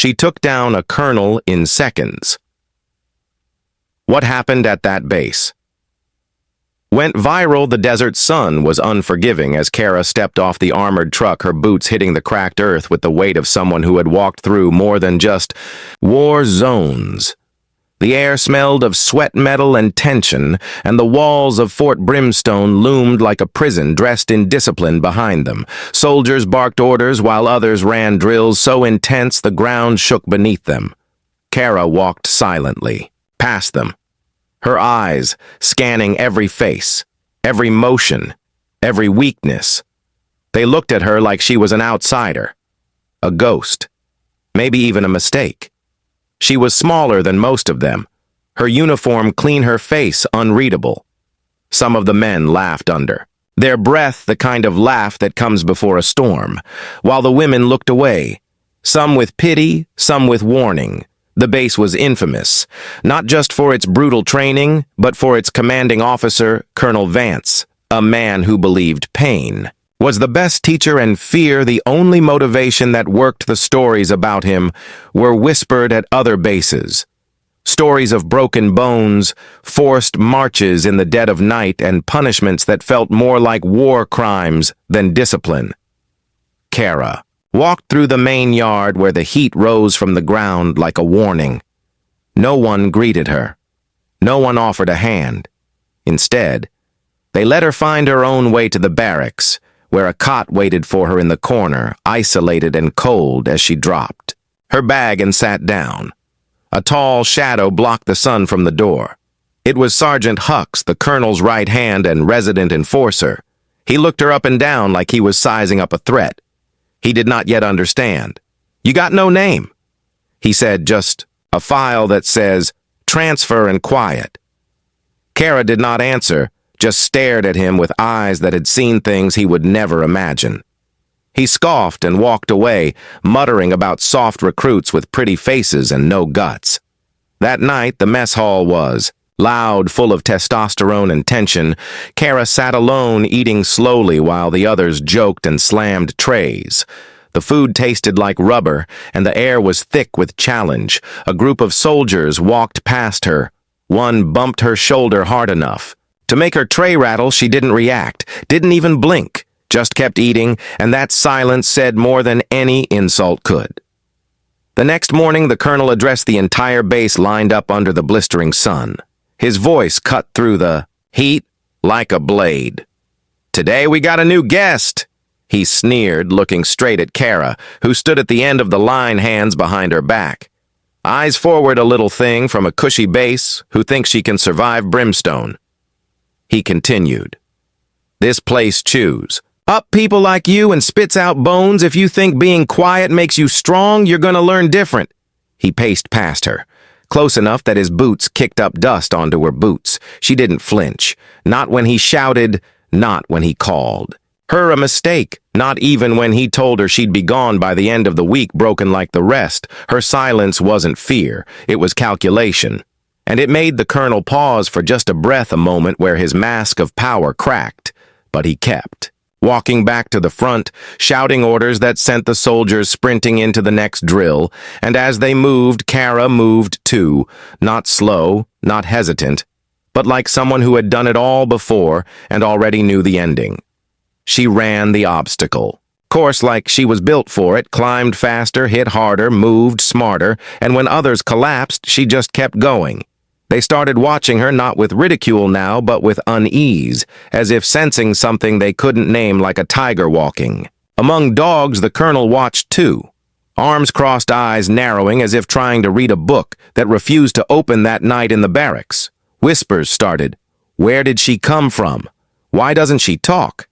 She took down a colonel in seconds. What happened at that base? Went viral. The desert sun was unforgiving as Kara stepped off the armored truck, her boots hitting the cracked earth with the weight of someone who had walked through more than just war zones. The air smelled of sweat metal and tension, and the walls of Fort Brimstone loomed like a prison dressed in discipline behind them. Soldiers barked orders while others ran drills so intense the ground shook beneath them. Kara walked silently, past them, her eyes scanning every face, every motion, every weakness. They looked at her like she was an outsider, a ghost, maybe even a mistake. She was smaller than most of them, her uniform clean, her face unreadable. Some of the men laughed under, their breath the kind of laugh that comes before a storm, while the women looked away, some with pity, some with warning. The base was infamous, not just for its brutal training, but for its commanding officer, Colonel Vance, a man who believed pain was the best teacher and fear the only motivation that worked. The stories about him were whispered at other bases. Stories of broken bones, forced marches in the dead of night, and punishments that felt more like war crimes than discipline. Kara walked through the main yard where the heat rose from the ground like a warning. No one greeted her. No one offered a hand. Instead, they let her find her own way to the barracks, where a cot waited for her in the corner, isolated and cold as she dropped her bag and sat down. A tall shadow blocked the sun from the door. It was Sergeant Hux, the colonel's right hand and resident enforcer. He looked her up and down like he was sizing up a threat. He did not yet understand. "You got no name," he said, "just a file that says transfer and quiet." Kara did not answer, just stared at him with eyes that had seen things he would never imagine. He scoffed and walked away, muttering about soft recruits with pretty faces and no guts. That night, the mess hall was loud, full of testosterone and tension. Kara sat alone, eating slowly while the others joked and slammed trays. The food tasted like rubber, and the air was thick with challenge. A group of soldiers walked past her. One bumped her shoulder hard enough to make her tray rattle. She didn't react, didn't even blink, just kept eating, and that silence said more than any insult could. The next morning, the colonel addressed the entire base lined up under the blistering sun. His voice cut through the heat like a blade. "Today we got a new guest," he sneered, looking straight at Kara, who stood at the end of the line, hands behind her back. Eyes forward, a little thing from a cushy base who thinks she can survive Brimstone. He continued, "This place chews up people like you and spits out bones. If you think being quiet makes you strong, you're gonna learn different." He paced past her, close enough that his boots kicked up dust onto her boots. She didn't flinch, not when he shouted, not when he called her a mistake, not even when he told her she'd be gone by the end of the week, broken like the rest. Her silence wasn't fear, it was calculation. And it made the colonel pause for just a breath, a moment where his mask of power cracked. But he kept walking back to the front, shouting orders that sent the soldiers sprinting into the next drill, and as they moved, Kara moved too, not slow, not hesitant, but like someone who had done it all before and already knew the ending. She ran the obstacle course like she was built for it, climbed faster, hit harder, moved smarter, and when others collapsed, she just kept going. They started watching her not with ridicule now, but with unease, as if sensing something they couldn't name, like a tiger walking. Among dogs, the colonel watched too, arms crossed, eyes narrowing as if trying to read a book that refused to open that night in the barracks. Whispers started. Where did she come from? Why doesn't she talk?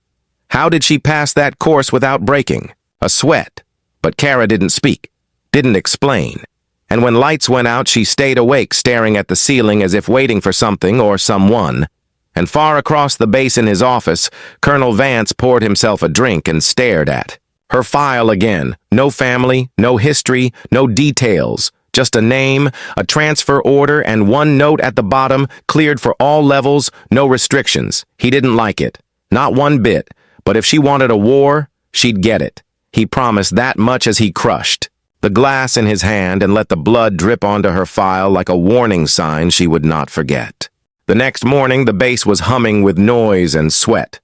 How did she pass that course without breaking? A sweat. But Kara didn't speak, didn't explain. And when lights went out, she stayed awake, staring at the ceiling as if waiting for something or someone. And far across the base in his office, Colonel Vance poured himself a drink and stared at her file again. No family, no history, no details. Just a name, a transfer order, and one note at the bottom, cleared for all levels, no restrictions. He didn't like it. Not one bit. But if she wanted a war, she'd get it. He promised that much as he crushed. the glass in his hand, and let the blood drip onto her file like a warning sign she would not forget. The next morning, the base was humming with noise and sweat.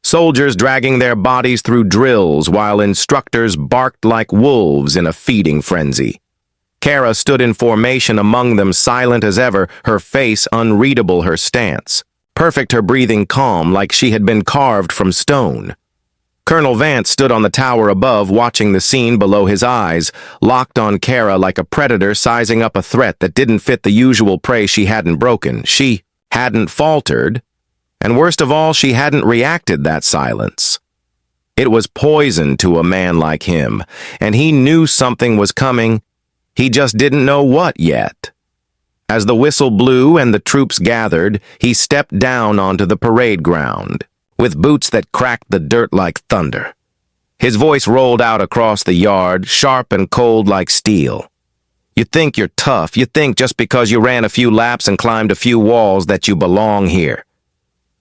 Soldiers dragging their bodies through drills while instructors barked like wolves in a feeding frenzy. Kara stood in formation among them, silent as ever, her face unreadable, her stance. Perfect, her breathing calm, like she had been carved from stone. Colonel Vance stood on the tower above, watching the scene below his eyes, locked on Kara like a predator sizing up a threat that didn't fit the usual prey. She hadn't broken. She hadn't faltered. And worst of all, she hadn't reacted. That silence. It was poison to a man like him, and he knew something was coming. He just didn't know what yet. As the whistle blew and the troops gathered, he stepped down onto the parade ground, with boots that cracked the dirt like thunder. His voice rolled out across the yard, sharp and cold like steel. You think you're tough. You think just because you ran a few laps and climbed a few walls that you belong here.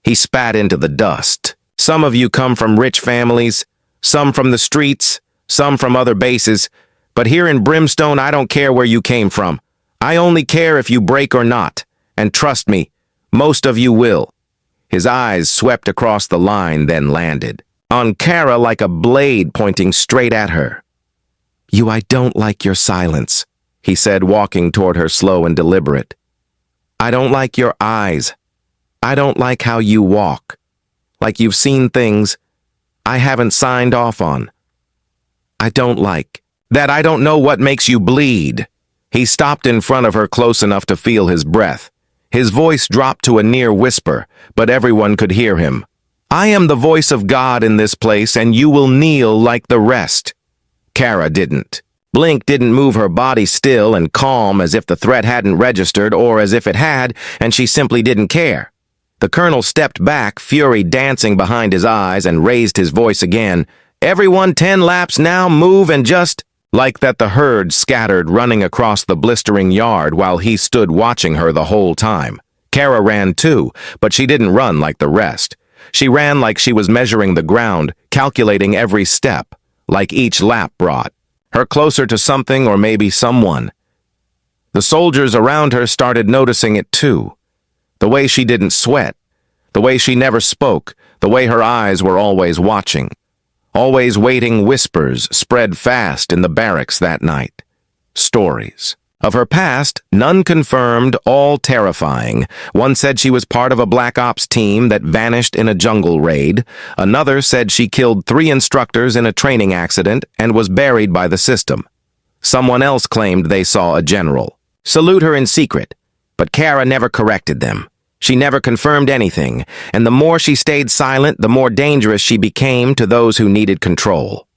He spat into the dust. Some of you come from rich families, some from the streets, some from other bases. But here in Brimstone, I don't care where you came from. I only care if you break or not. And trust me, most of you will. His eyes swept across the line, then landed on Kara like a blade pointing straight at her. I don't like your silence, he said, walking toward her slow and deliberate. I don't like your eyes. I don't like how you walk, like you've seen things I haven't signed off on. I don't like that. I don't know what makes you bleed. He stopped in front of her close enough to feel his breath. His voice dropped to a near whisper, but everyone could hear him. I am the voice of God in this place, and you will kneel like the rest. Kara didn't. Blink didn't move, her body still and calm, as if the threat hadn't registered, or as if it had, and she simply didn't care. The colonel stepped back, fury dancing behind his eyes, and raised his voice again. Everyone 10 laps now, move and just... Like that, the herd scattered, running across the blistering yard while he stood watching her the whole time. Kara ran too, but she didn't run like the rest. She ran like she was measuring the ground, calculating every step, like each lap brought her closer to something or maybe someone. The soldiers around her started noticing it too. The way she didn't sweat, the way she never spoke, the way her eyes were always watching. Always waiting. Whispers spread fast in the barracks that night. Stories of her past, none confirmed, all terrifying. One said she was part of a black ops team that vanished in a jungle raid. Another said she killed 3 instructors in a training accident and was buried by the system. Someone else claimed they saw a general salute her in secret, but Kara never corrected them. She never confirmed anything, and the more she stayed silent, the more dangerous she became to those who needed control.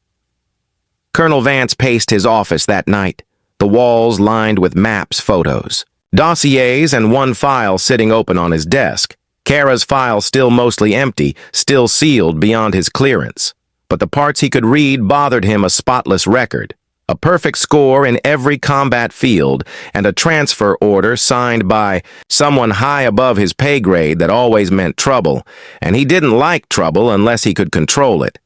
Colonel Vance paced his office that night, the walls lined with maps, photos, dossiers, and one file sitting open on his desk. Kara's file still mostly empty, still sealed beyond his clearance. But the parts he could read bothered him. A spotless record. A perfect score in every combat field, and a transfer order signed by someone high above his pay grade that always meant trouble, and he didn't like trouble unless he could control it.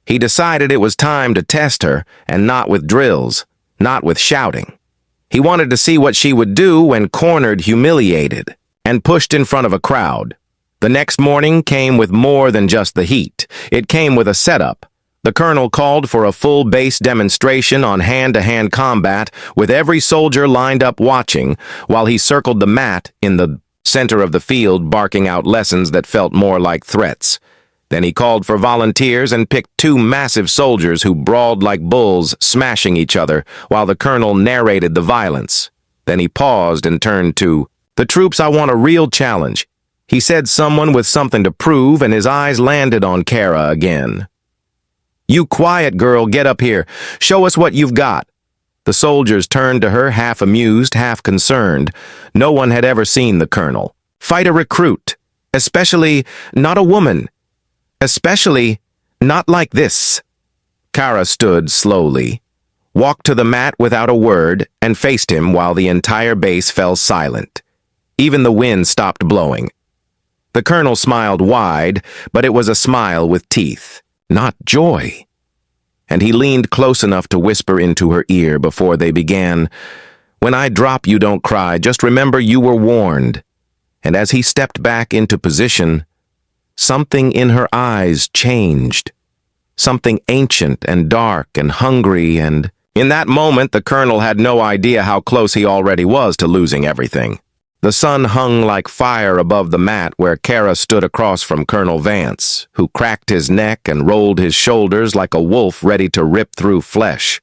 He decided it was time to test her, and not with drills, not with shouting. He wanted to see what she would do when cornered, humiliated, and pushed in front of a crowd. The next morning came with more than just the heat. It came with a setup. The colonel called for a full base demonstration on hand-to-hand combat, with every soldier lined up watching, while he circled the mat in the center of the field, barking out lessons that felt more like threats. Then he called for volunteers and picked 2 massive soldiers who brawled like bulls, smashing each other, while the colonel narrated the violence. Then he paused and turned to, "The troops, I want a real challenge." He said, someone with something to prove, and his eyes landed on Kara again. "You quiet girl, get up here. Show us what you've got." The soldiers turned to her, half amused, half concerned. No one had ever seen the colonel fight a recruit, especially not a woman, especially not like this. Kara stood slowly, walked to the mat without a word, and faced him while the entire base fell silent. Even the wind stopped blowing. The colonel smiled wide, but it was a smile with teeth. Not joy. and he leaned close enough to whisper into her ear before they began, "When I drop you, don't cry. Just remember you were warned." And as he stepped back into position, something in her eyes changed. Something ancient and dark and hungry, and in that moment the colonel had no idea how close he already was to losing everything. The sun hung like fire above the mat where Kara stood across from Colonel Vance, who cracked his neck and rolled his shoulders like a wolf ready to rip through flesh.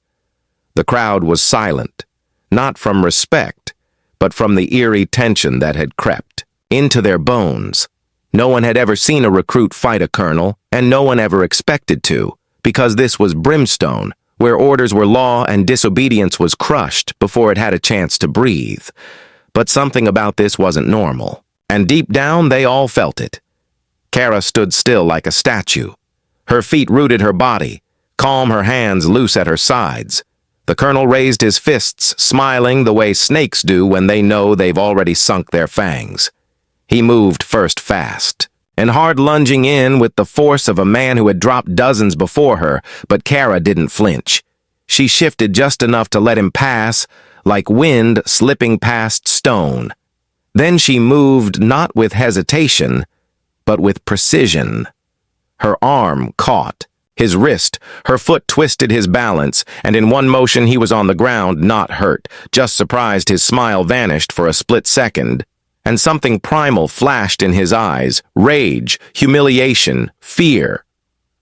The crowd was silent, not from respect, but from the eerie tension that had crept into their bones. No one had ever seen a recruit fight a colonel, and no one ever expected to, because this was Brimstone, where orders were law and disobedience was crushed before it had a chance to breathe. But something about this wasn't normal, and deep down they all felt it. Kara stood still like a statue. Her feet rooted her body, calm, her hands loose at her sides. The colonel raised his fists, smiling the way snakes do when they know they've already sunk their fangs. He moved first fast, and hard, lunging in with the force of a man who had dropped dozens before her, but Kara didn't flinch. She shifted just enough to let him pass, like wind slipping past stone. Then she moved not with hesitation, but with precision. Her arm caught his wrist, her foot twisted his balance, and in one motion he was on the ground, not hurt, just surprised his smile vanished for a split second, and something primal flashed in his eyes, rage, humiliation, fear.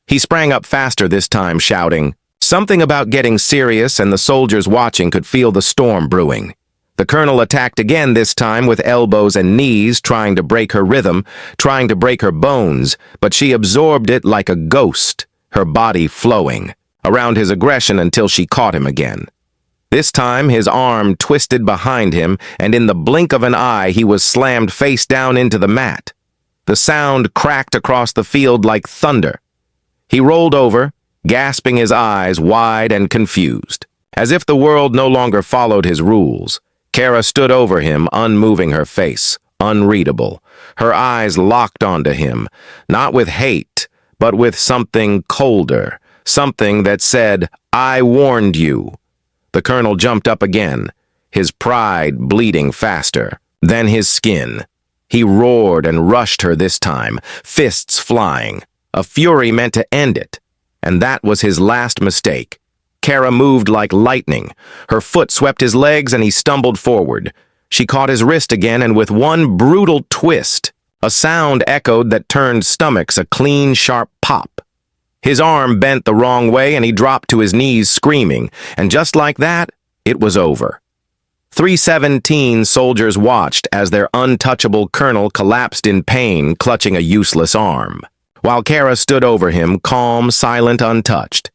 He sprang up faster this time, shouting, something about getting serious, and the soldiers watching could feel the storm brewing. The colonel attacked again, this time with elbows and knees, trying to break her rhythm, trying to break her bones, but she absorbed it like a ghost, her body flowing around his aggression until she caught him again. This time, his arm twisted behind him, and in the blink of an eye, he was slammed face down into the mat. The sound cracked across the field like thunder. He rolled over, gasping, his eyes wide and confused. As if the world no longer followed his rules, Kara stood over him, unmoving, her face unreadable, her eyes locked onto him, not with hate, but with something colder, something that said, "I warned you." The colonel jumped up again, his pride bleeding faster, then his skin. He roared and rushed her this time, fists flying, a fury meant to end it. And that was his last mistake. Kara moved like lightning. Her foot swept his legs and he stumbled forward. She caught his wrist again, and with one brutal twist, a sound echoed that turned stomachs, a clean, sharp pop. His arm bent the wrong way and he dropped to his knees screaming, and just like that, it was over. 317 soldiers watched as their untouchable colonel collapsed in pain, clutching a useless arm, while Kara stood over him, calm, silent, untouched.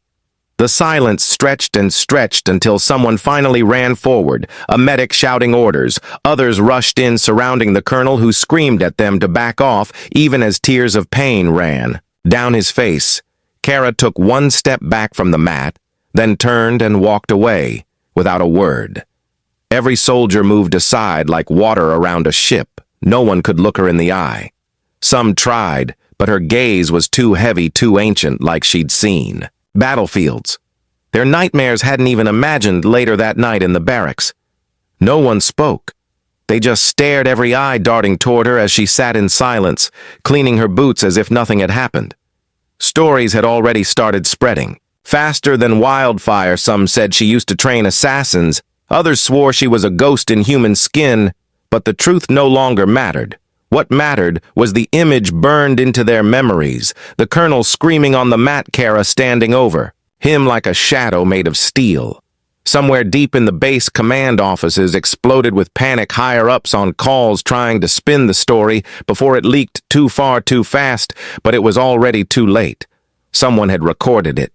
The silence stretched and stretched until someone finally ran forward, a medic shouting orders. Others rushed in, surrounding the colonel, who screamed at them to back off, even as tears of pain ran down his face. Kara took one step back from the mat, then turned and walked away, without a word. Every soldier moved aside like water around a ship. No one could look her in the eye. Some tried, but her gaze was too heavy, too ancient, like she'd seen battlefields. Their nightmares hadn't even imagined later that night in the barracks. No one spoke. They just stared, every eye darting toward her as she sat in silence, cleaning her boots as if nothing had happened. Stories had already started spreading. Faster than wildfire, some said she used to train assassins. Others swore she was a ghost in human skin, but the truth no longer mattered. What mattered was the image burned into their memories, the colonel screaming on the mat, Kara standing over, him like a shadow made of steel. Somewhere deep in the base, command offices exploded with panic, higher-ups on calls trying to spin the story before it leaked too far too fast, but it was already too late. Someone had recorded it.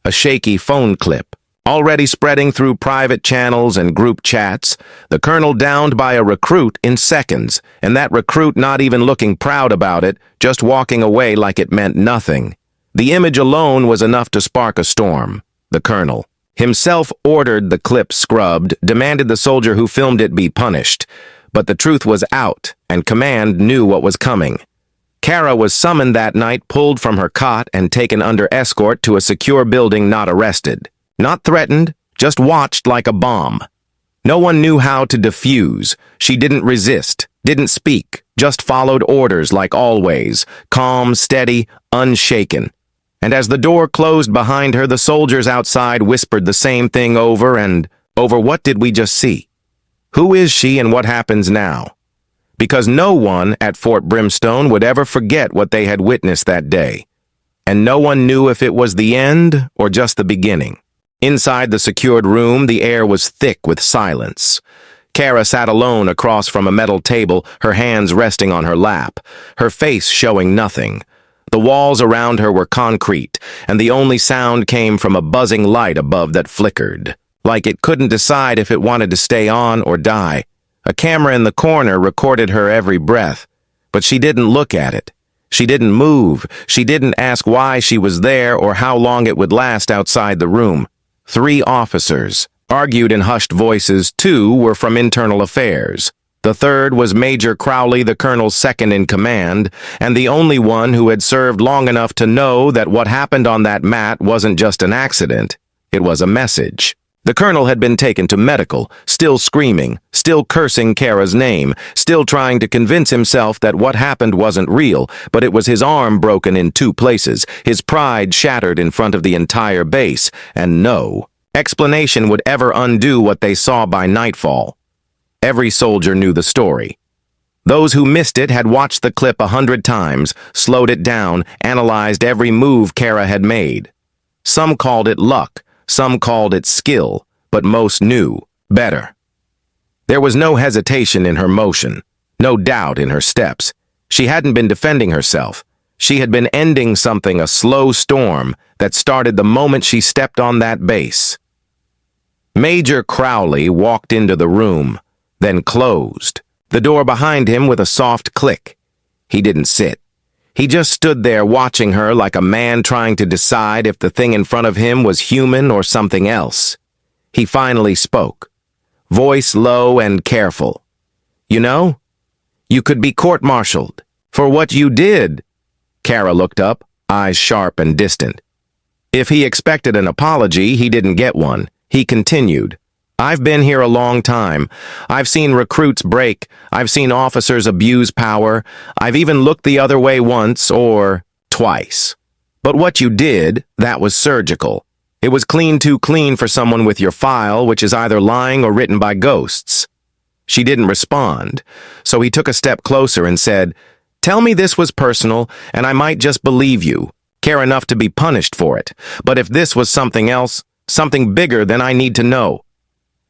A shaky phone clip, already spreading through private channels and group chats, the colonel downed by a recruit in seconds, and that recruit not even looking proud about it, just walking away like it meant nothing. The image alone was enough to spark a storm. The colonel himself ordered the clip scrubbed, demanded the soldier who filmed it be punished. But the truth was out, and command knew what was coming. Kara was summoned that night, pulled from her cot, and taken under escort to a secure building, not arrested. Not threatened, just watched like a bomb. No one knew how to defuse. She didn't resist, didn't speak, just followed orders like always, calm, steady, unshaken. And as the door closed behind her, the soldiers outside whispered the same thing over and over. What did we just see? Who is she and what happens now? Because no one at Fort Brimstone would ever forget what they had witnessed that day. And no one knew if it was the end or just the beginning. Inside the secured room, the air was thick with silence. Kara sat alone across from a metal table, her hands resting on her lap, her face showing nothing. The walls around her were concrete, and the only sound came from a buzzing light above that flickered, like it couldn't decide if it wanted to stay on or die. A camera in the corner recorded her every breath, but she didn't look at it. She didn't move. She didn't ask why she was there or how long it would last outside the room. 3 officers argued in hushed voices. 2 were from internal affairs. The third was Major Crowley, the colonel's second in command, and the only one who had served long enough to know that what happened on that mat wasn't just an accident. It was a message. The colonel had been taken to medical, still screaming, still cursing Kara's name, still trying to convince himself that what happened wasn't real, but it was his arm broken in 2 places, his pride shattered in front of the entire base, and no explanation would ever undo what they saw by nightfall. Every soldier knew the story. Those who missed it had watched the clip 100 times, slowed it down, analyzed every move Kara had made. Some called it luck, some called it skill, but most knew better. There was no hesitation in her motion, no doubt in her steps. She hadn't been defending herself. She had been ending something, a slow storm that started the moment she stepped on that base. Major Crowley walked into the room, then closed the door behind him with a soft click. He didn't sit. He just stood there watching her like a man trying to decide if the thing in front of him was human or something else. He finally spoke, voice low and careful. "You know, you could be court-martialed for what you did." Kara looked up, eyes sharp and distant. If he expected an apology, he didn't get one. He continued, "I've been here a long time. I've seen recruits break. I've seen officers abuse power. I've even looked the other way once or twice. But what you did, that was surgical. It was too clean for someone with your file, which is either lying or written by ghosts." She didn't respond, so he took a step closer and said, "Tell me this was personal, and I might just believe you, care enough to be punished for it. But if this was something else, something bigger, then I need to know."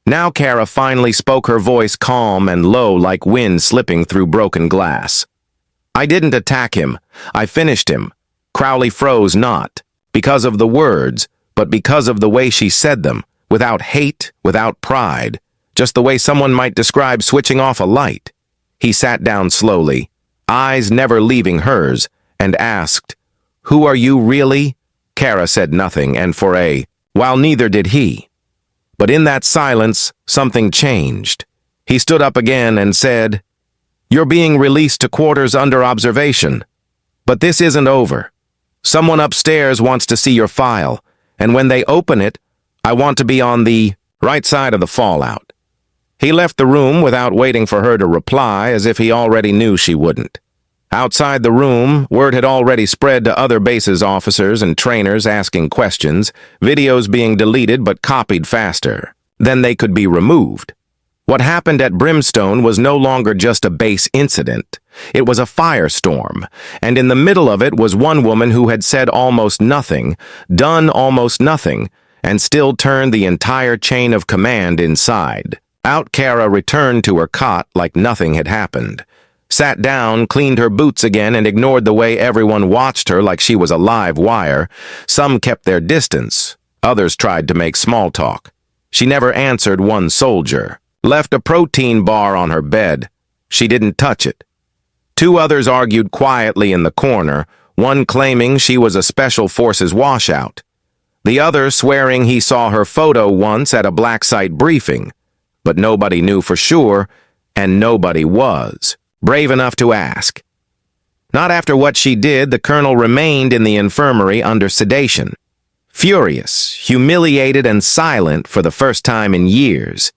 Now Kara finally spoke, her voice calm and low like wind slipping through broken glass. "I didn't attack him. I finished him." Crowley froze, not because of the words, but because of the way she said them, without hate, without pride, just the way someone might describe switching off a light. He sat down slowly, eyes never leaving hers, and asked, "Who are you really?" Kara said nothing, and for a while neither did he. But in that silence, something changed. He stood up again and said, "You're being released to quarters under observation. But this isn't over. Someone upstairs wants to see your file, and when they open it, I want to be on the right side of the fallout." He left the room without waiting for her to reply, as if he already knew she wouldn't. Outside the room, word had already spread to other bases officers and trainers asking questions, videos being deleted but copied faster. Then they could be removed. What happened at Brimstone was no longer just a base incident. It was a firestorm, and in the middle of it was one woman who had said almost nothing, done almost nothing, and still turned the entire chain of command inside. Out Kara returned to her cot like nothing had happened. Sat down, cleaned her boots again, and ignored the way everyone watched her like she was a live wire. Some kept their distance. Others tried to make small talk. She never answered one soldier. Left a protein bar on her bed. She didn't touch it. 2 others argued quietly in the corner, one claiming she was a Special Forces washout. The other swearing he saw her photo once at a black site briefing. But nobody knew for sure, and nobody was brave enough to ask. Not after what she did. The colonel remained in the infirmary under sedation. Furious, humiliated, and silent for the first time in years.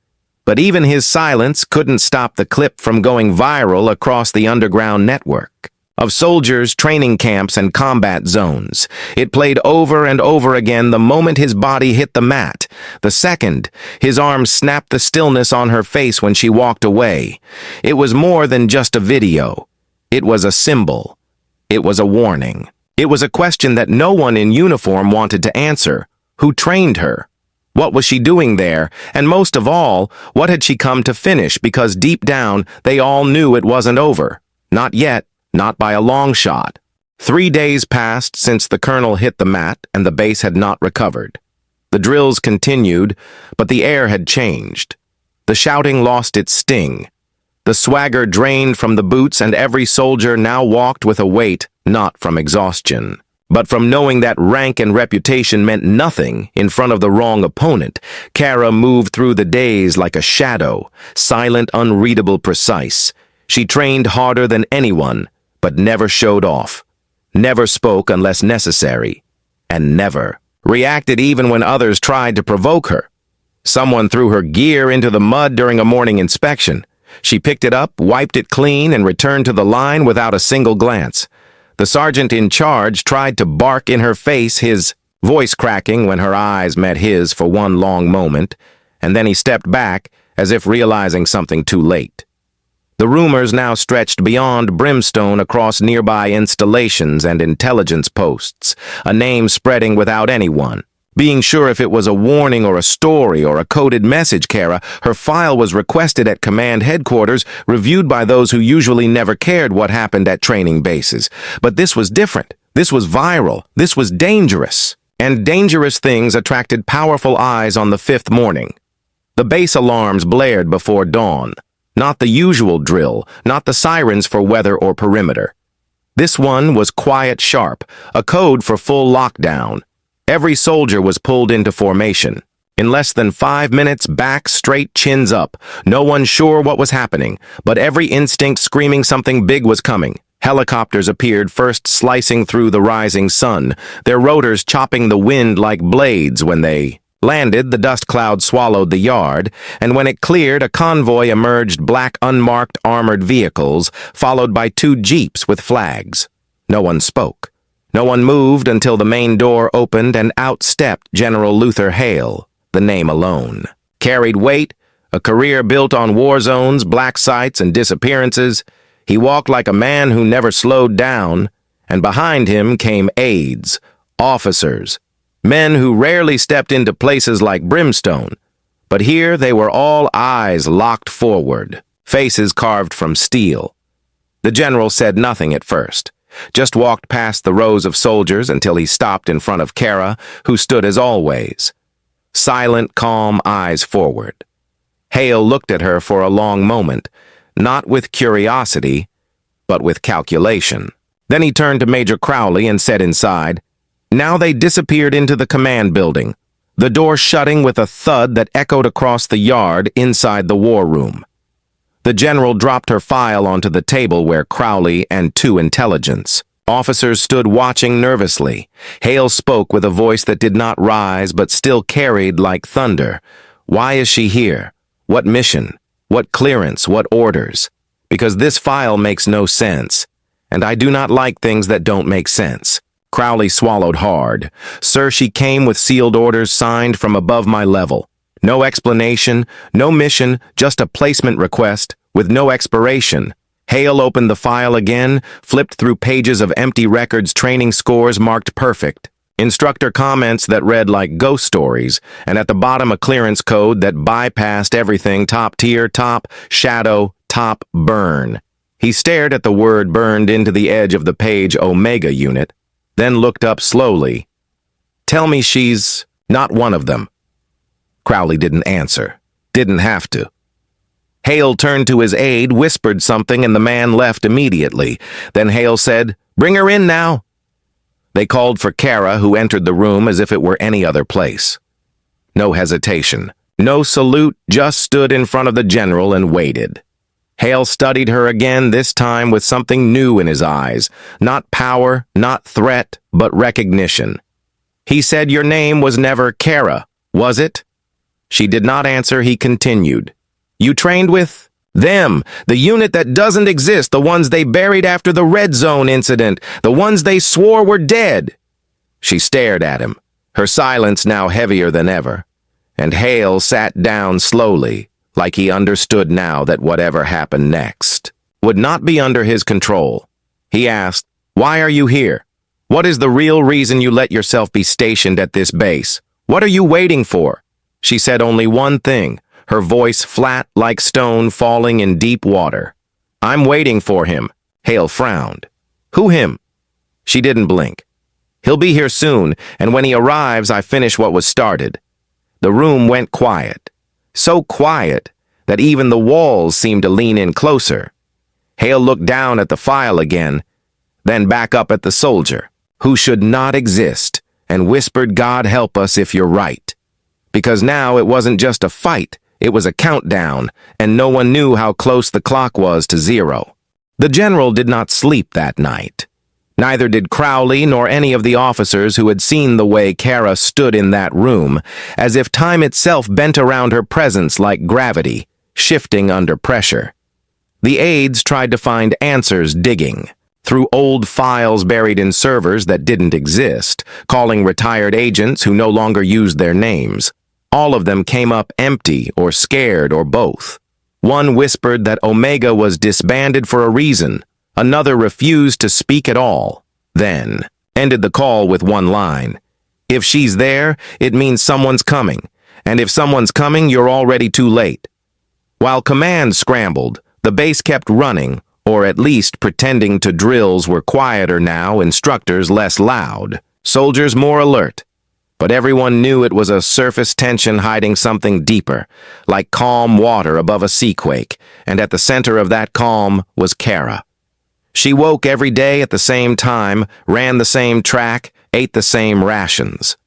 But even his silence couldn't stop the clip from going viral across the underground network of soldiers, training camps, and combat zones. It played over and over again the moment his body hit the mat. The second, his arm snapped the stillness on her face when she walked away. It was more than just a video. It was a symbol. It was a warning. It was a question that no one in uniform wanted to answer. Who trained her? What was she doing there? And most of all, what had she come to finish? Because deep down, they all knew it wasn't over. Not yet. Not by a long shot. 3 days passed since the colonel hit the mat, and the base had not recovered. The drills continued, but the air had changed. The shouting lost its sting. The swagger drained from the boots, and every soldier now walked with a weight, not from exhaustion, but from knowing that rank and reputation meant nothing in front of the wrong opponent. Kara moved through the days like a shadow, silent, unreadable, precise. She trained harder than anyone, but never showed off, never spoke unless necessary, and never reacted even when others tried to provoke her. Someone threw her gear into the mud during a morning inspection. She picked it up, wiped it clean, and returned to the line without a single glance. The sergeant in charge tried to bark in her face, his voice cracking when her eyes met his for one long moment, and then he stepped back as if realizing something too late. The rumors now stretched beyond Brimstone across nearby installations and intelligence posts, a name spreading without anyone being sure if it was a warning or a story or a coded message. Her file was requested at command headquarters, reviewed by those who usually never cared what happened at training bases. But this was different. This was viral. This was dangerous. And dangerous things attracted powerful eyes on the 5th morning. The base alarms blared before dawn. Not the usual drill, not the sirens for weather or perimeter. This one was quiet sharp, a code for full lockdown. Every soldier was pulled into formation. In less than 5 minutes, back straight, chins up. No one sure what was happening, but every instinct screaming something big was coming. Helicopters appeared, first slicing through the rising sun, their rotors chopping the wind like blades. When they landed, the dust cloud swallowed the yard, and when it cleared, a convoy emerged, black, unmarked, armored vehicles, followed by 2 jeeps with flags. No one spoke. No one moved until the main door opened and out stepped General Luther Hale. The name alone carried weight, a career built on war zones, black sites, and disappearances. He walked like a man who never slowed down, and behind him came aides, officers, men who rarely stepped into places like Brimstone, but here they were all eyes locked forward, faces carved from steel. The general said nothing at first, just walked past the rows of soldiers until he stopped in front of Kara, who stood as always. Silent, calm, eyes forward. Hale looked at her for a long moment, not with curiosity, but with calculation. Then he turned to Major Crowley and said inside, Now they disappeared into the command building, the door shutting with a thud that echoed across the yard inside the war room. The general dropped her file onto the table where Crowley and 2 intelligence officers stood watching nervously. Hale spoke with a voice that did not rise but still carried like thunder. Why is she here? What mission? What clearance? What orders? Because this file makes no sense, and I do not like things that don't make sense. Crowley swallowed hard. Sir, she came with sealed orders signed from above my level. No explanation, no mission, just a placement request with no expiration. Hale opened the file again, flipped through pages of empty records, training scores marked perfect, instructor comments that read like ghost stories, and at the bottom a clearance code that bypassed everything: top tier, top, shadow, top, burn. He stared at the word burned into the edge of the page Omega unit, then looked up slowly. Tell me she's not one of them. Crowley didn't answer. Didn't have to. Hale turned to his aide, whispered something, and the man left immediately. Then Hale said, Bring her in now. They called for Kara, who entered the room as if it were any other place. No hesitation. No salute, just stood in front of the general and waited. Hale studied her again, this time with something new in his eyes. Not power, not threat, but recognition. He said your name was never Kara, was it? She did not answer. He continued. You trained with them, the unit that doesn't exist, the ones they buried after the Red Zone incident, the ones they swore were dead. She stared at him, her silence now heavier than ever, and Hale sat down slowly, like he understood now that whatever happened next would not be under his control. He asked, Why are you here? What is the real reason you let yourself be stationed at this base? What are you waiting for? She said only one thing, her voice flat like stone falling in deep water. I'm waiting for him. Hale frowned. Who him? She didn't blink. He'll be here soon, and when he arrives, I finish what was started. The room went quiet. So quiet that even the walls seemed to lean in closer. Hale looked down at the file again, then back up at the soldier, who should not exist, and whispered, God help us if you're right. Because now it wasn't just a fight, it was a countdown, and no one knew how close the clock was to 0. The general did not sleep that night. Neither did Crowley nor any of the officers who had seen the way Kara stood in that room, as if time itself bent around her presence like gravity, shifting under pressure. The aides tried to find answers digging, through old files buried in servers that didn't exist, calling retired agents who no longer used their names. All of them came up empty or scared or both. One whispered that Omega was disbanded for a reason. Another refused to speak at all, then ended the call with one line. If she's there, it means someone's coming, and if someone's coming, you're already too late. While command scrambled, the base kept running, or at least pretending to. Drills were quieter now, instructors less loud, soldiers more alert. But everyone knew it was a surface tension hiding something deeper, like calm water above a seaquake, and at the center of that calm was Kara. She woke every day at the same time, ran the same track, ate the same rations.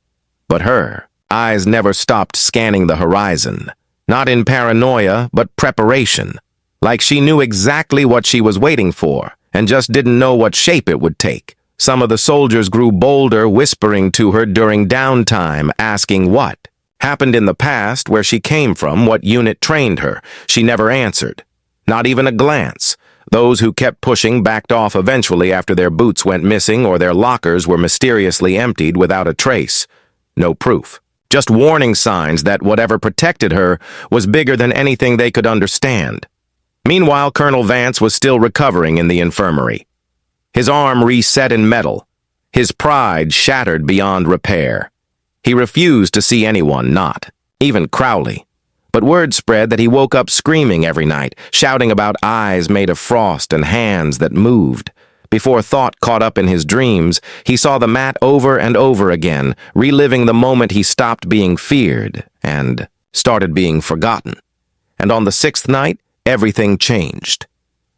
But her eyes never stopped scanning the horizon, not in paranoia, but preparation, like she knew exactly what she was waiting for, and just didn't know what shape it would take. Some of the soldiers grew bolder, whispering to her during downtime, asking what happened in the past, where she came from, what unit trained her. She never answered, not even a glance. Those who kept pushing backed off eventually after their boots went missing or their lockers were mysteriously emptied without a trace. No proof. Just warning signs that whatever protected her was bigger than anything they could understand. Meanwhile, Colonel Vance was still recovering in the infirmary. His arm reset in metal, his pride shattered beyond repair. He refused to see anyone, not even Crowley. But word spread that he woke up screaming every night, shouting about eyes made of frost and hands that moved. Before thought caught up in his dreams, he saw the mat over and over again, reliving the moment he stopped being feared and started being forgotten. And on the 6th night, everything changed.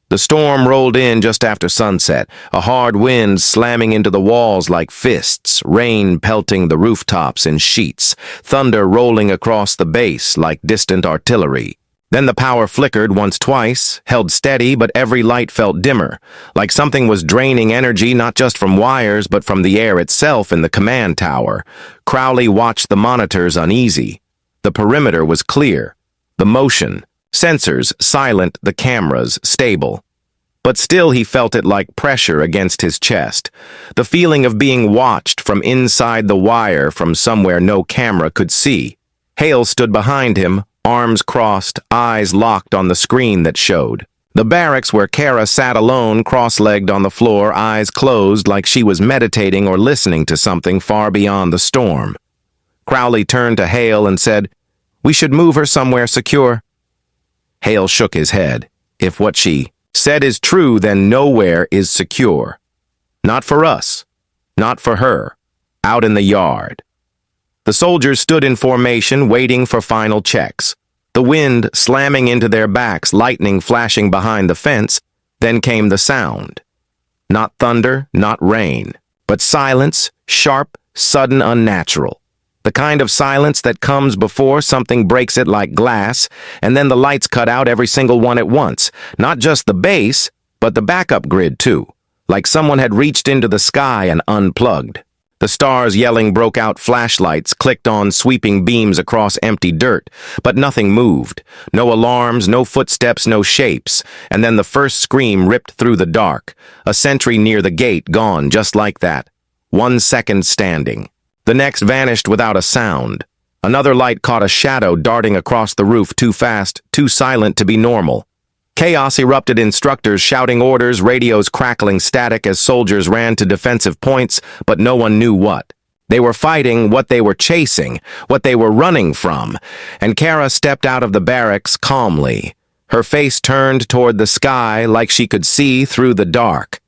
The storm rolled in just after sunset, a hard wind slamming into the walls like fists, rain pelting the rooftops in sheets, thunder rolling across the base like distant artillery. Then the power flickered once twice, held steady, but every light felt dimmer, like something was draining energy not just from wires but from the air itself in the command tower. Crowley watched the monitors uneasy. The perimeter was clear. The motion, sensors silent, the cameras stable. But still he felt it like pressure against his chest, the feeling of being watched from inside the wire from somewhere no camera could see. Hale stood behind him, arms crossed, eyes locked on the screen that showed. The barracks where Kara sat alone, cross-legged on the floor, eyes closed like she was meditating or listening to something far beyond the storm. Crowley turned to Hale and said, "We should move her somewhere secure." Hale shook his head. If what she said is true, then nowhere is secure. Not for us. Not for her. Out in the yard. The soldiers stood in formation, waiting for final checks. The wind slamming into their backs, lightning flashing behind the fence. Then came the sound. Not thunder, not rain, but silence, sharp, sudden, unnatural. The kind of silence that comes before something breaks it like glass, and then the lights cut out every single one at once. Not just the base, but the backup grid too. Like someone had reached into the sky and unplugged. The stars yelling broke out flashlights, clicked on sweeping beams across empty dirt, but nothing moved. No alarms, no footsteps, no shapes. And then the first scream ripped through the dark. A sentry near the gate gone just like that. 1 second standing. The next vanished without a sound. Another light caught a shadow darting across the roof too fast, too silent to be normal. Chaos erupted, instructors shouting orders, radios crackling static as soldiers ran to defensive points, but no one knew what. They were fighting what they were chasing, what they were running from, and Kara stepped out of the barracks calmly. Her face turned toward the sky like she could see through the dark.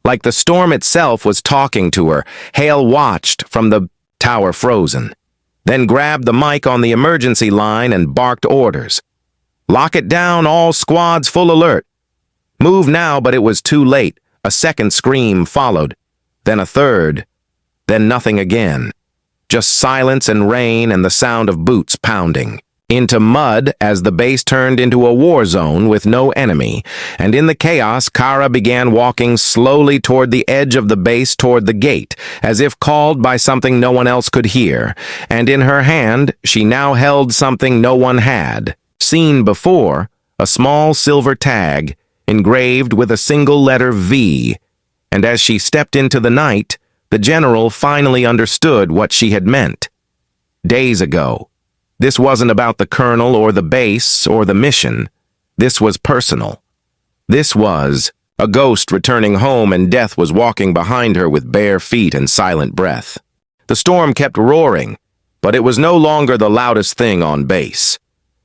Like the storm itself was talking to her, Hale watched from the tower frozen, then grabbed the mic on the emergency line and barked orders. Lock it down, all squads full alert. Move now, but it was too late. A second scream followed, then a third, then nothing again. Just silence and rain and the sound of boots pounding. Into mud as the base turned into a war zone with no enemy, and in the chaos, Kara began walking slowly toward the edge of the base toward the gate, as if called by something no one else could hear, and in her hand, she now held something no one had seen before, a small silver tag engraved with a single letter V, and as she stepped into the night, the general finally understood what she had meant. Days ago, this wasn't about the colonel or the base or the mission. This was personal. This was a ghost returning home, and death was walking behind her with bare feet and silent breath. The storm kept roaring, but it was no longer the loudest thing on base.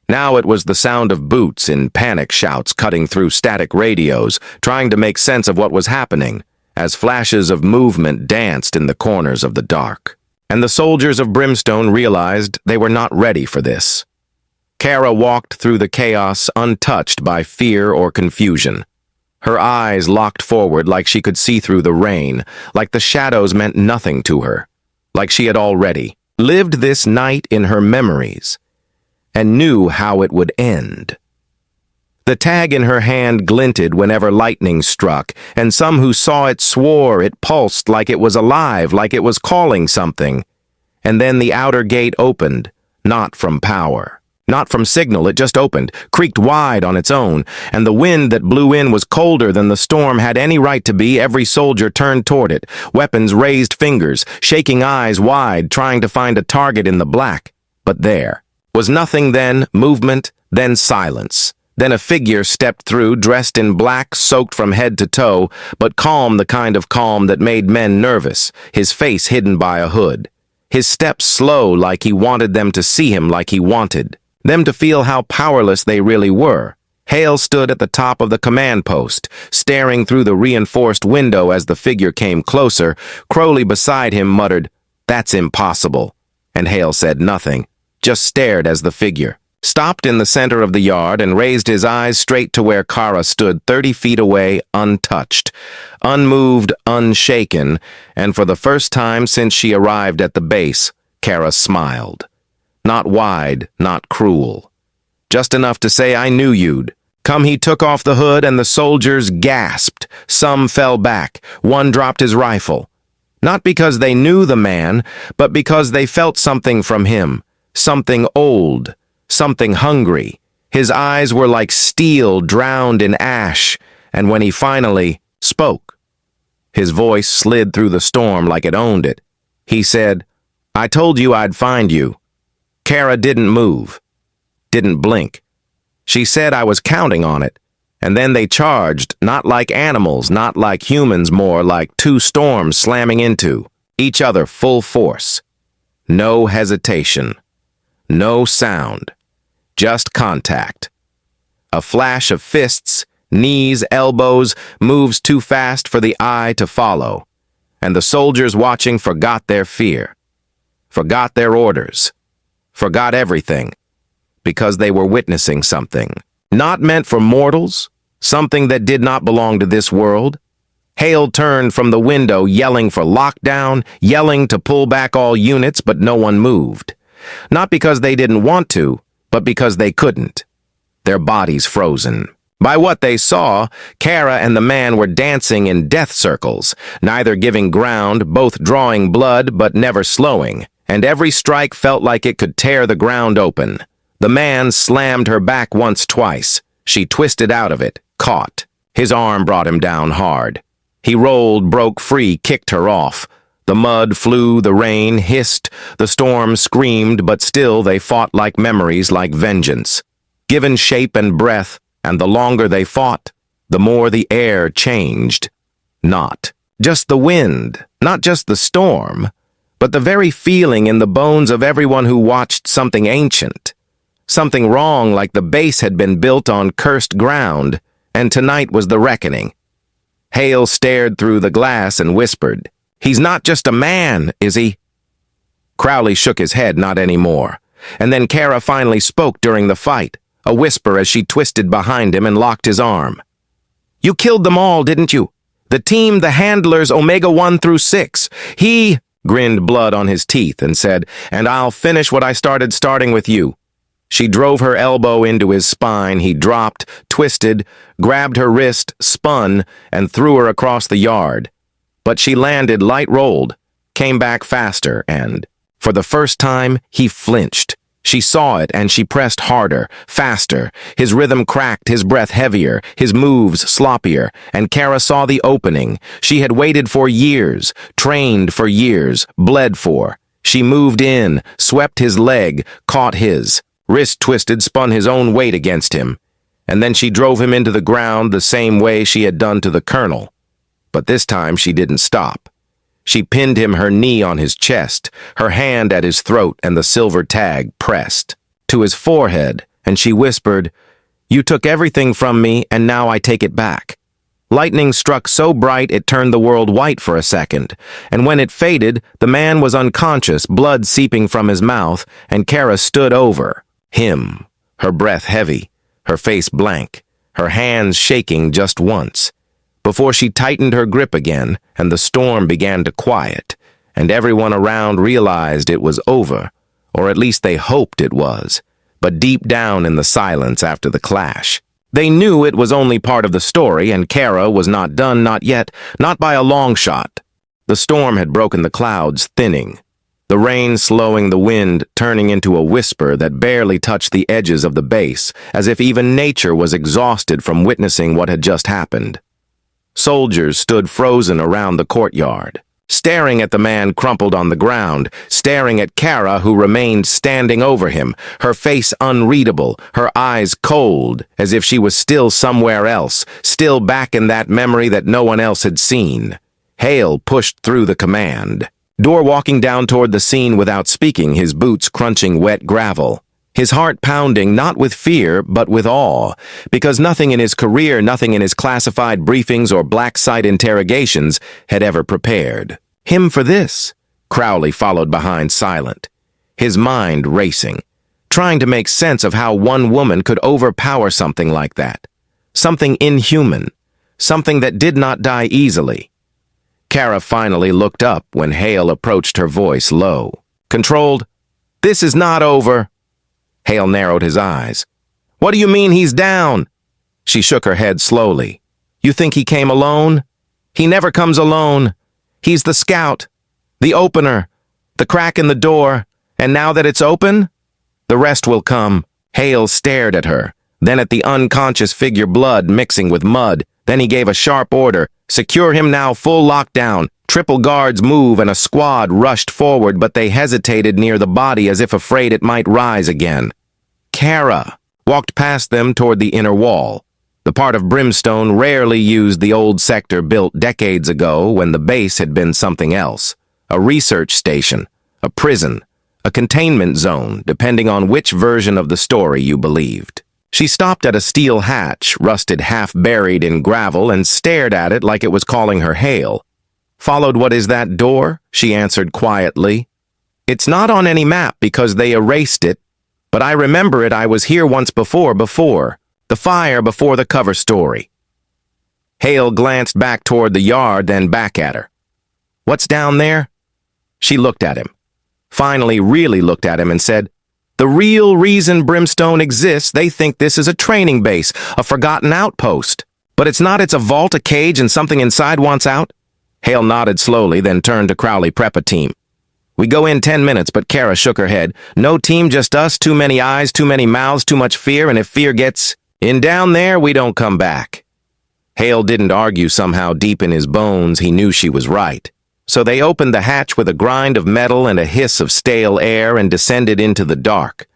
Now it was the sound of boots in panic shouts cutting through static radios, trying to make sense of what was happening, as flashes of movement danced in the corners of the dark. And the soldiers of Brimstone realized they were not ready for this. Kara walked through the chaos untouched by fear or confusion. Her eyes locked forward like she could see through the rain, like the shadows meant nothing to her, like she had already lived this night in her memories, and knew how it would end. The tag in her hand glinted whenever lightning struck, and some who saw it swore it pulsed like it was alive, like it was calling something. And then the outer gate opened, not from power, not from signal, it just opened, creaked wide on its own, and the wind that blew in was colder than the storm had any right to be. Every soldier turned toward it, weapons raised, fingers, shaking eyes wide, trying to find a target in the black. But there was nothing then, movement, then silence. Then a figure stepped through, dressed in black, soaked from head to toe, but calm, the kind of calm that made men nervous, his face hidden by a hood. His steps slow, like he wanted them to see him, like he wanted them to feel how powerless they really were. Hale stood at the top of the command post, staring through the reinforced window as the figure came closer. Crowley beside him muttered, "That's impossible." And Hale said nothing, just stared as the figure stopped in the center of the yard and raised his eyes straight to where Kara stood 30 feet away, untouched, unmoved, unshaken, and for the first time since she arrived at the base, Kara smiled. Not wide, not cruel. Just enough to say, "I knew you'd come." He took off the hood and the soldiers gasped. Some fell back. One dropped his rifle. Not because they knew the man, but because they felt something from him. Something old. Something hungry. His eyes were like steel drowned in ash, and when he finally spoke, his voice slid through the storm like it owned it. He said, "I told you I'd find you." Kara didn't move, didn't blink. She said, "I was counting on it." And then they charged, not like animals, not like humans, more like two storms slamming into each other full force. No hesitation. No sound. Just contact. A flash of fists, knees, elbows, moves too fast for the eye to follow. And the soldiers watching forgot their fear, forgot their orders, forgot everything, because they were witnessing something not meant for mortals, something that did not belong to this world. Hale turned from the window, yelling for lockdown, yelling to pull back all units, but no one moved. Not because they didn't want to, but because they couldn't. Their bodies frozen. By what they saw, Kara and the man were dancing in death circles, neither giving ground, both drawing blood but never slowing, and every strike felt like it could tear the ground open. The man slammed her back once, twice. She twisted out of it, caught. His arm brought him down hard. He rolled, broke free, kicked her off. The mud flew, the rain hissed, the storm screamed, but still they fought like memories, like vengeance. Given shape and breath, and the longer they fought, the more the air changed. Not just the wind, not just the storm, but the very feeling in the bones of everyone who watched something ancient. Something wrong, like the base had been built on cursed ground, and tonight was the reckoning. Hale stared through the glass and whispered, "He's not just a man, is he?" Crowley shook his head, not anymore. And then Kara finally spoke during the fight, a whisper as she twisted behind him and locked his arm. "You killed them all, didn't you? The team, the handlers, Omega 1 through 6. He," grinned blood on his teeth, and said, "And I'll finish what I started starting with you." She drove her elbow into his spine. He dropped, twisted, grabbed her wrist, spun, and threw her across the yard. But she landed light-rolled, came back faster, and, for the first time, he flinched. She saw it, and she pressed harder, faster. His rhythm cracked, his breath heavier, his moves sloppier, and Kara saw the opening. She had waited for years, trained for years, bled for. She moved in, swept his leg, caught his. Wrist twisted, spun his own weight against him, and then she drove him into the ground the same way she had done to the colonel. But this time she didn't stop. She pinned him, her knee on his chest, her hand at his throat, and the silver tag pressed to his forehead, and she whispered, "You took everything from me, and now I take it back." Lightning struck so bright it turned the world white for a second, and when it faded, the man was unconscious, blood seeping from his mouth, and Kara stood over him, her breath heavy, her face blank, her hands shaking just once, before she tightened her grip again, and the storm began to quiet, and everyone around realized it was over, or at least they hoped it was, but deep down in the silence after the clash, they knew it was only part of the story, and Kara was not done, not yet, not by a long shot. The storm had broken the clouds, thinning. The rain slowing, the wind turning into a whisper that barely touched the edges of the base, as if even nature was exhausted from witnessing what had just happened. Soldiers stood frozen around the courtyard, staring at the man crumpled on the ground, staring at Kara, who remained standing over him, her face unreadable, her eyes cold, as if she was still somewhere else, still back in that memory that no one else had seen. Hale pushed through the command. Door walking down toward the scene without speaking, his boots crunching wet gravel. His heart pounding not with fear, but with awe, because nothing in his career, nothing in his classified briefings or black site interrogations had ever prepared him for this. Crowley followed behind, silent, his mind racing, trying to make sense of how one woman could overpower something like that, something inhuman, something that did not die easily. Kara finally looked up when Hale approached, her voice low, controlled. "This is not over." Hale narrowed his eyes. "What do you mean he's down?" She shook her head slowly. "You think he came alone? He never comes alone. He's the scout, the opener, the crack in the door, and now that it's open, the rest will come." Hale stared at her, then at the unconscious figure, blood mixing with mud. Then he gave a sharp order, "Secure him now, full lockdown." Triple guards move and a squad rushed forward, but they hesitated near the body as if afraid it might rise again. Kara walked past them toward the inner wall. The part of Brimstone rarely used the old sector built decades ago when the base had been something else. A research station, a prison, a containment zone, depending on which version of the story you believed. She stopped at a steel hatch, rusted half buried in gravel, and stared at it like it was calling her Hale. "Followed what is that door?" she answered quietly. "It's not on any map because they erased it, but I remember it. I was here once before. The fire before the cover story." Hale glanced back toward the yard, then back at her. "What's down there?" She looked at him. Finally really looked at him and said, "The real reason Brimstone exists, they think this is a training base, a forgotten outpost. But it's not, it's a vault, a cage, and something inside wants out." Hale nodded slowly, then turned to Crowley Preppa team. "We go in 10 minutes, but Kara shook her head. No team, just us, too many eyes, too many mouths, too much fear, and if fear gets in down there, we don't come back." Hale didn't argue. Somehow deep in his bones, he knew she was right. So they opened the hatch with a grind of metal and a hiss of stale air and descended into the dark.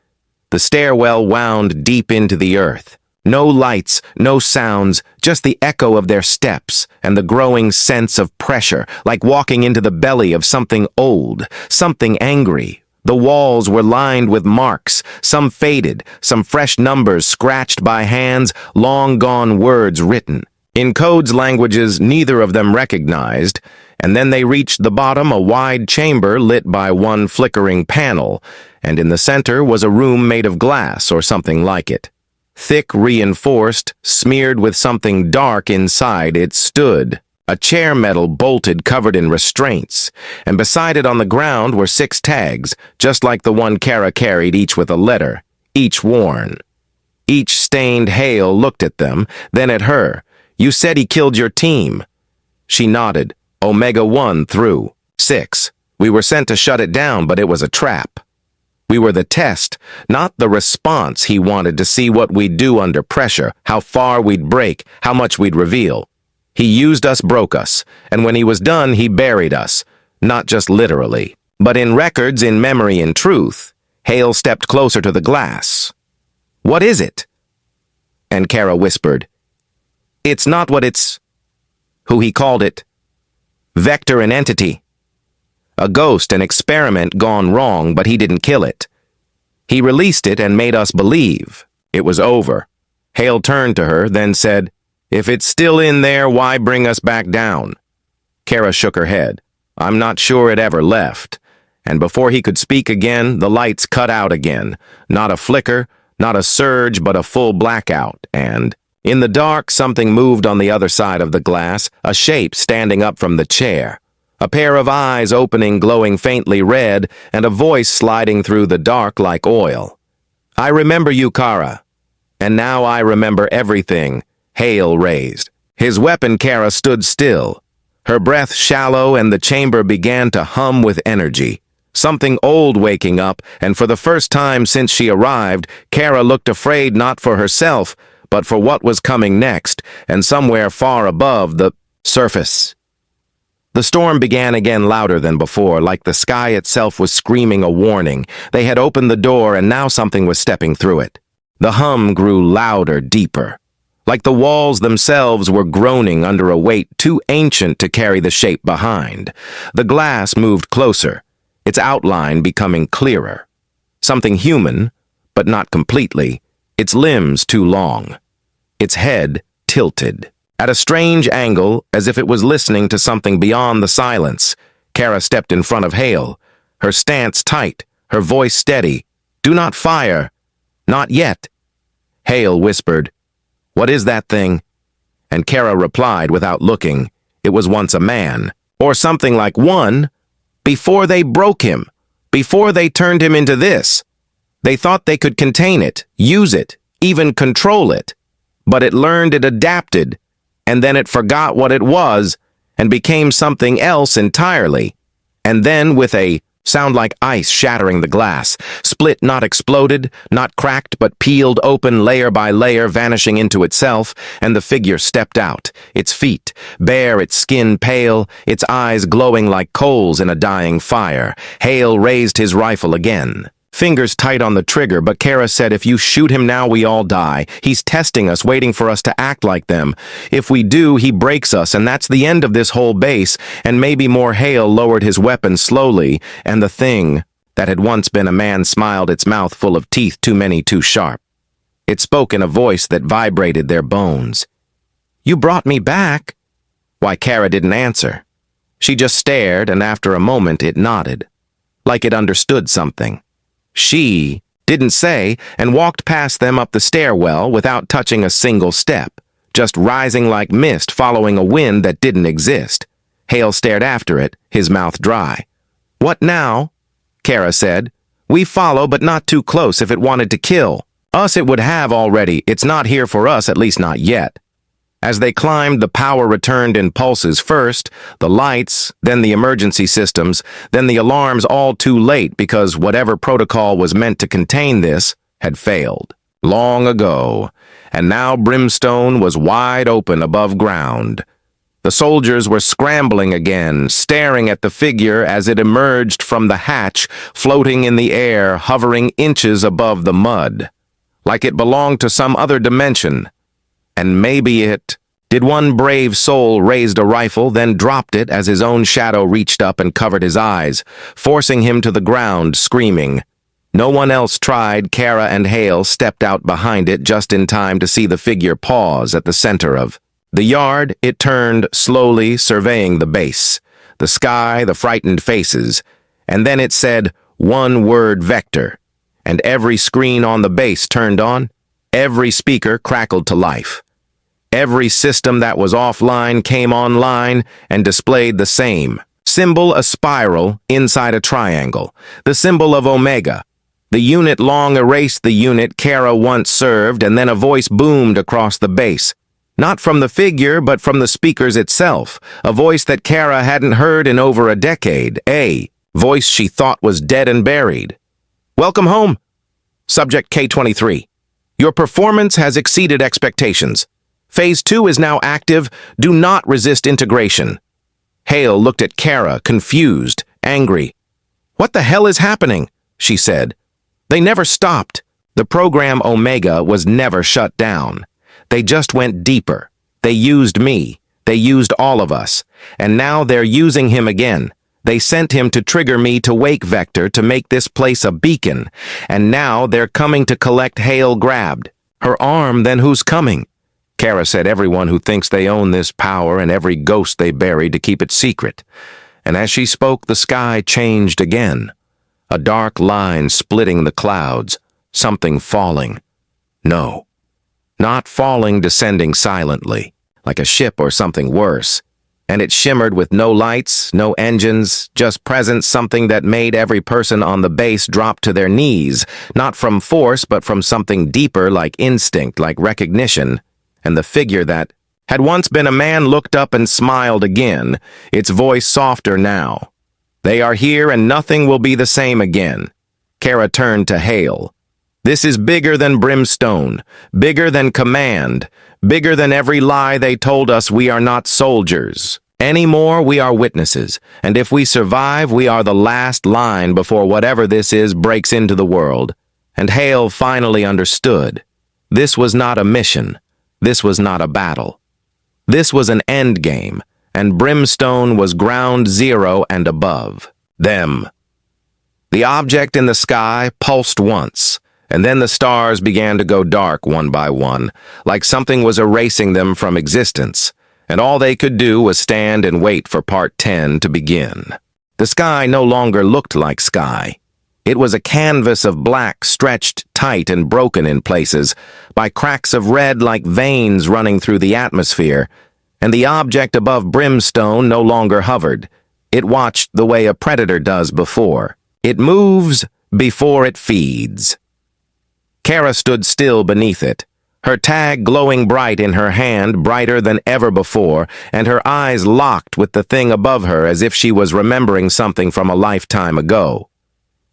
The stairwell wound deep into the earth. No lights, no sounds, just the echo of their steps and the growing sense of pressure, like walking into the belly of something old, something angry. The walls were lined with marks, some faded, some fresh numbers scratched by hands, long gone words written. In codes languages neither of them recognized, and then they reached the bottom, a wide chamber lit by one flickering panel, and in the center was a room made of glass or something like it. Thick, reinforced, smeared with something dark inside it stood, a chair metal bolted covered in restraints, and beside it on the ground were 6 tags, just like the one Kara carried, each with a letter, each worn. Each stained. Hale looked at them, then at her. "You said he killed your team." She nodded. "Omega-1 through 6. We were sent to shut it down, but it was a trap. We were the test, not the response. He wanted to see what we'd do under pressure, how far we'd break, how much we'd reveal. He used us, broke us, and when he was done, he buried us. Not just literally, but in records, in memory, in truth." Hale stepped closer to the glass. "What is it?" And Kara whispered, "It's not what it's..." Who he called it. Vector and entity. A ghost, an experiment gone wrong, but he didn't kill it. He released it and made us believe. It was over. Hale turned to her, then said, "If it's still in there, why bring us back down?" Kara shook her head. "I'm not sure it ever left." And before he could speak again, the lights cut out again. Not a flicker, not a surge, but a full blackout, and in the dark, something moved on the other side of the glass, a shape standing up from the chair. A pair of eyes opening, glowing faintly red, and a voice sliding through the dark like oil. "I remember you, Kara. And now I remember everything." Hale raised. His weapon. Kara stood still. Her breath shallow, and the chamber began to hum with energy. Something old waking up, and for the first time since she arrived, Kara looked afraid not for herself, but for what was coming next, and somewhere far above the surface. The storm began again, louder than before, like the sky itself was screaming a warning. They had opened the door, and now something was stepping through it. The hum grew louder, deeper. Like the walls themselves were groaning under a weight too ancient to carry the shape behind. The glass moved closer, its outline becoming clearer. Something human, but not completely, its limbs too long. Its head tilted. At a strange angle, as if it was listening to something beyond the silence, Kara stepped in front of Hale, her stance tight, her voice steady. "Do not fire. Not yet." Hale whispered, "What is that thing?" And Kara replied without looking, "It was once a man, or something like one, before they broke him, before they turned him into this. They thought they could contain it, use it, even control it. But it learned, it adapted, and then it forgot what it was and became something else entirely. And then with a sound like ice shattering the glass, split, not exploded, not cracked, but peeled open layer by layer, vanishing into itself, and the figure stepped out, its feet bare, its skin pale, its eyes glowing like coals in a dying fire. Hale raised his rifle again. Fingers tight on the trigger, but Kara said, "If you shoot him now, we all die. He's testing us, waiting for us to act like them. If we do, he breaks us, and that's the end of this whole base," and maybe more. Hale lowered his weapon slowly, and the thing that had once been a man smiled, its mouth full of teeth, too many, too sharp. It spoke in a voice that vibrated their bones. "You brought me back." Why, Kara didn't answer. She just stared, and after a moment it nodded, like it understood something. She didn't say, and walked past them up the stairwell without touching a single step, just rising like mist following a wind that didn't exist. Hale stared after it, his mouth dry. "What now?" Kara said. "We follow, but not too close if it wanted to kill. Us it would have already. It's not here for us, at least not yet." As they climbed, the power returned in pulses first, the lights, then the emergency systems, then the alarms, all too late because whatever protocol was meant to contain this had failed. Long ago, and now Brimstone was wide open above ground. The soldiers were scrambling again, staring at the figure as it emerged from the hatch, floating in the air, hovering inches above the mud, like it belonged to some other dimension. And maybe it... Did one brave soul raised a rifle, then dropped it as his own shadow reached up and covered his eyes, forcing him to the ground, screaming. No one else tried. Kara and Hale stepped out behind it just in time to see the figure pause at the center of the yard. It turned, slowly surveying the base, the sky, the frightened faces, and then it said one word, Vector, and every screen on the base turned on. Every speaker crackled to life. Every system that was offline came online and displayed the same symbol, a spiral inside a triangle, the symbol of Omega. The unit long erased the unit Kara once served, and then a voice boomed across the base. Not from the figure, but from the speakers itself, a voice that Kara hadn't heard in over a decade, a voice she thought was dead and buried. "Welcome home. Subject K-23. Your performance has exceeded expectations. Phase 2 is now active. Do not resist integration." Hale looked at Kara, confused, angry. "What the hell is happening?" she said. "They never stopped. The program Omega was never shut down. They just went deeper. They used me. They used all of us. And now they're using him again. They sent him to trigger me to wake Vector to make this place a beacon. And now they're coming to collect." Hale grabbed her arm. "Then who's coming?" Kara said, "Everyone who thinks they own this power and every ghost they buried to keep it secret." And as she spoke, the sky changed again. A dark line splitting the clouds, something falling. No, not falling, descending silently, like a ship or something worse. And it shimmered with no lights, no engines, just presence, something that made every person on the base drop to their knees, not from force, but from something deeper, like instinct, like recognition. And the figure that had once been a man looked up and smiled again, its voice softer now. "They are here and nothing will be the same again." Kara turned to Hale. "This is bigger than Brimstone, bigger than command, bigger than every lie they told us. We are not soldiers anymore. We are witnesses, and if we survive, we are the last line before whatever this is breaks into the world." And Hale finally understood. This was not a mission. This was not a battle. This was an end game, and Brimstone was ground zero and above them. The object in the sky pulsed once, and then the stars began to go dark one by one, like something was erasing them from existence, and all they could do was stand and wait for Part 10 to begin. The sky no longer looked like sky. It was a canvas of black, stretched tight and broken in places, by cracks of red like veins running through the atmosphere, and the object above Brimstone no longer hovered. It watched the way a predator does before. It moves before it feeds. Kara stood still beneath it, her tag glowing bright in her hand, brighter than ever before, and her eyes locked with the thing above her as if she was remembering something from a lifetime ago.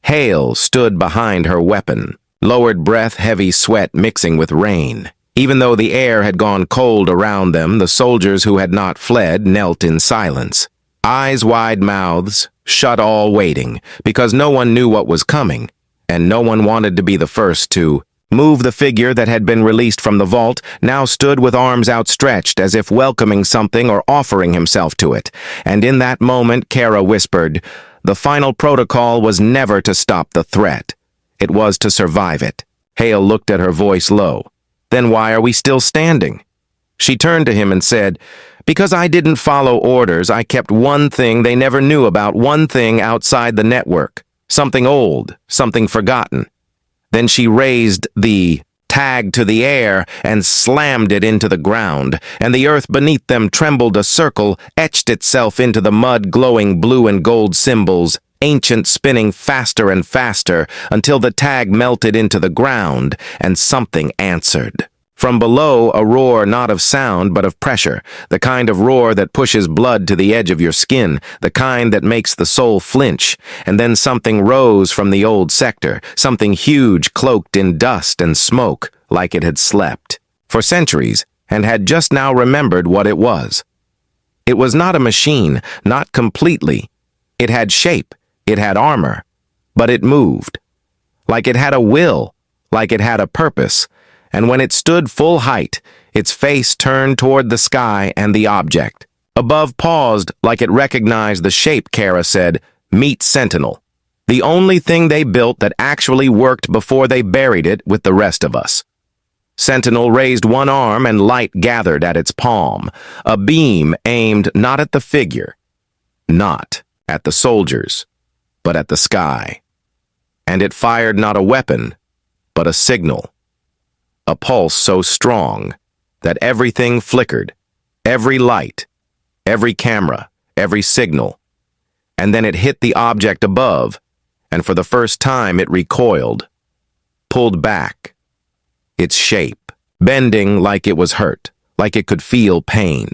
Hale stood behind her weapon, lowered breath, heavy sweat mixing with rain. Even though the air had gone cold around them, the soldiers who had not fled knelt in silence. Eyes wide, mouths shut, all waiting, because no one knew what was coming, and no one wanted to be the first to move. The figure that had been released from the vault now stood with arms outstretched as if welcoming something or offering himself to it, and in that moment Kara whispered, "The final protocol was never to stop the threat. It was to survive it." Hale looked at her, voice low. "Then why are we still standing?" She turned to him and said, "Because I didn't follow orders. I kept one thing they never knew about, one thing outside the network. Something old, something forgotten." Then she raised the tag to the air, and slammed it into the ground, and the earth beneath them trembled a circle, etched itself into the mud, glowing blue and gold symbols, ancient, spinning faster and faster, until the tag melted into the ground, and something answered. From below, a roar not of sound but of pressure, the kind of roar that pushes blood to the edge of your skin, the kind that makes the soul flinch, and then something rose from the old sector, something huge cloaked in dust and smoke, like it had slept for centuries, and had just now remembered what it was. It was not a machine, not completely. It had shape, it had armor, but it moved. Like it had a will, like it had a purpose. And when it stood full height, its face turned toward the sky and the object. Above paused like it recognized the shape, Kara said, "Meet Sentinel." The only thing they built that actually worked before they buried it with the rest of us. Sentinel raised one arm and light gathered at its palm, a beam aimed not at the figure, not at the soldiers, but at the sky. And it fired not a weapon, but a signal. A pulse so strong that everything flickered, every light, every camera, every signal. And then it hit the object above, and for the first time it recoiled, pulled back, its shape, bending like it was hurt, like it could feel pain.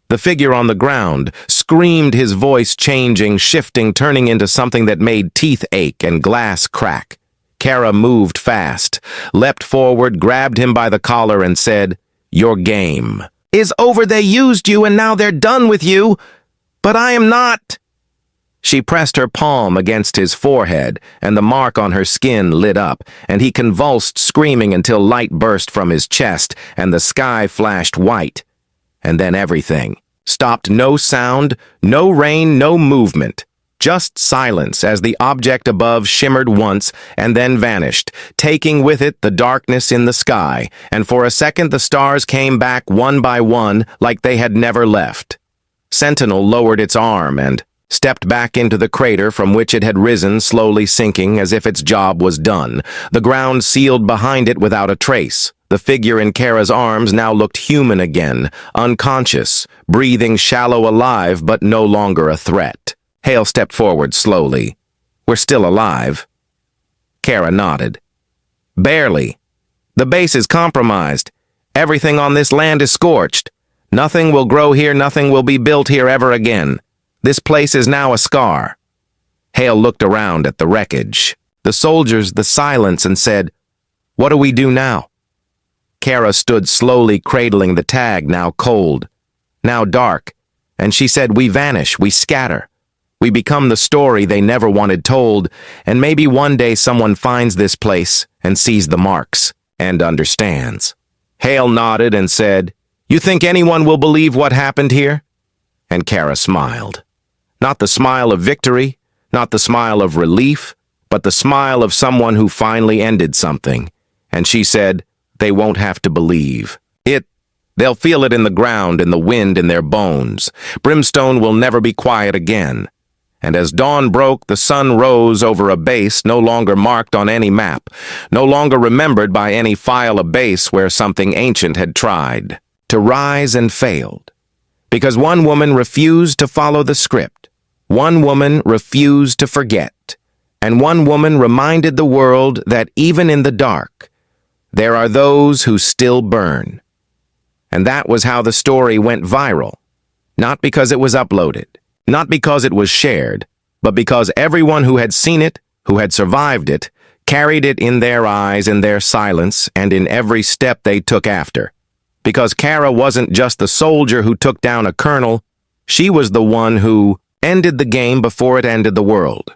The figure on the ground screamed, his voice changing, shifting, turning into something that made teeth ache and glass crack. Kara moved fast, leapt forward, grabbed him by the collar and said, "Your game is over. They used you and now they're done with you. But I am not." She pressed her palm against his forehead, and the mark on her skin lit up, and he convulsed, screaming until light burst from his chest, and the sky flashed white. And then everything stopped. No sound, no rain, no movement. Just silence as the object above shimmered once and then vanished, taking with it the darkness in the sky, and for a second the stars came back one by one like they had never left. Sentinel lowered its arm and stepped back into the crater from which it had risen, slowly sinking as if its job was done. The ground sealed behind it without a trace. The figure in Kara's arms now looked human again, unconscious, breathing shallow, alive, but no longer a threat. Hale stepped forward slowly. "We're still alive." Kara nodded. "Barely. The base is compromised. Everything on this land is scorched. Nothing will grow here, nothing will be built here ever again. This place is now a scar." Hale looked around at the wreckage, the soldiers, the silence, and said, "What do we do now?" Kara stood slowly, cradling the tag, now cold, now dark, and she said, "We vanish, we scatter. We become the story they never wanted told, and maybe one day someone finds this place and sees the marks and understands." Hale nodded and said, "You think anyone will believe what happened here?" And Kara smiled. Not the smile of victory, not the smile of relief, but the smile of someone who finally ended something. And she said, "They won't have to believe it. They'll feel it in the ground, in the wind, in their bones. Brimstone will never be quiet again." And as dawn broke, the sun rose over a base no longer marked on any map, no longer remembered by any file, a base where something ancient had tried to rise and failed. Because one woman refused to follow the script, one woman refused to forget, and one woman reminded the world that even in the dark, there are those who still burn. And that was how the story went viral, not because it was uploaded, not because it was shared, but because everyone who had seen it, who had survived it, carried it in their eyes, in their silence, and in every step they took after. Because Kara wasn't just the soldier who took down a colonel, she was the one who ended the game before it ended the world.